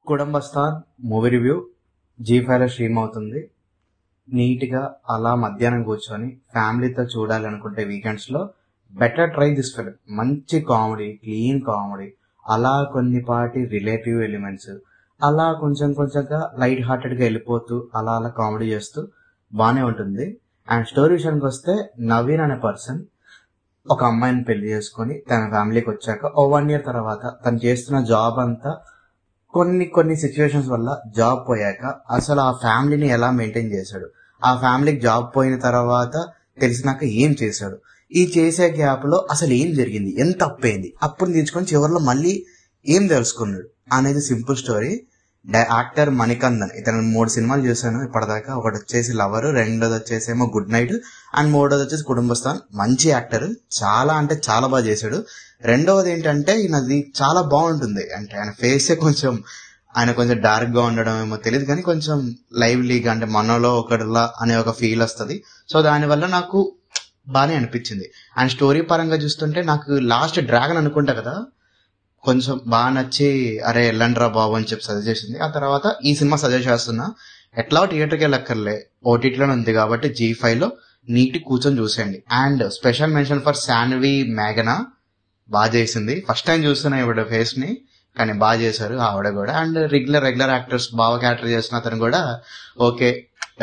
కుటుంబస్థాన్ movie review జీ5లో stream అవుతుంది. నీట్గా అలా మధ్యాహ్నం కూర్చొని ఫ్యామిలీతో చూడాలనుకుంటే వీకెండ్స్లో బెటర్ ట్రై దిస్ ఫిల్మ్. మంచి కామెడీ, క్లీన్ కామెడీ, అలా కొన్నిపాటి రిలేటివ్ ఎలిమెంట్స్, అలా కొంచెం కొంచెంగా లైట్ హార్టెడ్గా వెళ్ళిపోతూ అలా అలా కామెడీ చేస్తూ బాగానే ఉంటుంది. అండ్ స్టోరీ విషయానికి వస్తే, నవీన్ అనే పర్సన్ ఒక అమ్మాయిని పెళ్లి చేసుకొని తన ఫ్యామిలీకి వచ్చాక 1 year తర్వాత తను చేస్తున్న జాబ్ అంతా కొన్ని సిచ్యువేషన్స్ వల్ల జాబ్ పోయాక అసలు ఆ ఫ్యామిలీని ఎలా మెయింటైన్ చేశాడు, ఆ ఫ్యామిలీకి జాబ్ పోయిన తర్వాత తెలిసినాక ఏం చేశాడు, ఈ చేసే గ్యాప్ లో అసలు ఏం జరిగింది, ఎంత అప్పయింది, అప్పుడు తీర్చుకొని చివరిలో మళ్ళీ ఏం తెలుసుకున్నాడు అనేది సింపుల్ స్టోరీ. యాక్టర్ మణికందన్, ఇతను 3 సినిమాలు చూశాను ఇప్పటిదాకా. ఒకటి వచ్చేసి లవర్, రెండోది వచ్చేసేమో గుడ్ నైట్, అండ్ మూడోది వచ్చేసి కుటుంబస్థాన్. మంచి యాక్టర్, చాలా అంటే చాలా బాగా చేశాడు. రెండవది ఏంటంటే ఈయనది చాలా బాగుంటుంది, అంటే ఆయన ఫేసే కొంచెం డార్క్ గా ఉండడం ఏమో తెలియదు కానీ కొంచెం లైవ్లీగా, అంటే మనలో ఒకటిలా అనే ఒక ఫీల్ వస్తుంది. సో దానివల్ల నాకు బాగానే అనిపించింది. అండ్ స్టోరీ పరంగా చూస్తుంటే నాకు లాస్ట్ డ్రాగన్ అనుకుంటా కదా, కొంచెం బాగా నచ్చి అరే వెళ్ళండ్రా బాబు అని చెప్పి సజెస్ట్ చేసింది. ఆ తర్వాత ఈ సినిమా సజెస్ట్ చేస్తున్నా. ఎట్లా థియేటర్కి వెళ్ళక్కర్లే, ఓటీటీలోనే ఉంది కాబట్టి జీ5లో నీట్ కూర్చొని చూసేయండి. And special mention for Shanvi మేఘనా, బాగా చేసింది. ఫస్ట్ టైం చూస్తున్నా ఇవిడ ఫేస్ ని, కానీ బాగా చేశారు ఆవిడ కూడా. అండ్ రెగ్యులర్ యాక్టర్స్ బాగా క్యారెక్టర్ చేసిన అతను కూడా ఓకే,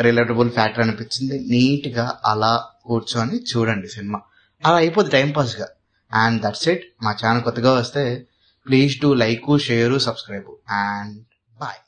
రిలేటబుల్ ఫ్యాక్టర్ అనిపించింది. నీట్ గా అలా కూర్చొని చూడండి సినిమా, అలా అయిపోద్ది టైం పాస్ గా. And that's it. మా ఛానల్ కొత్తగా వస్తే please do like, share, subscribe, and bye.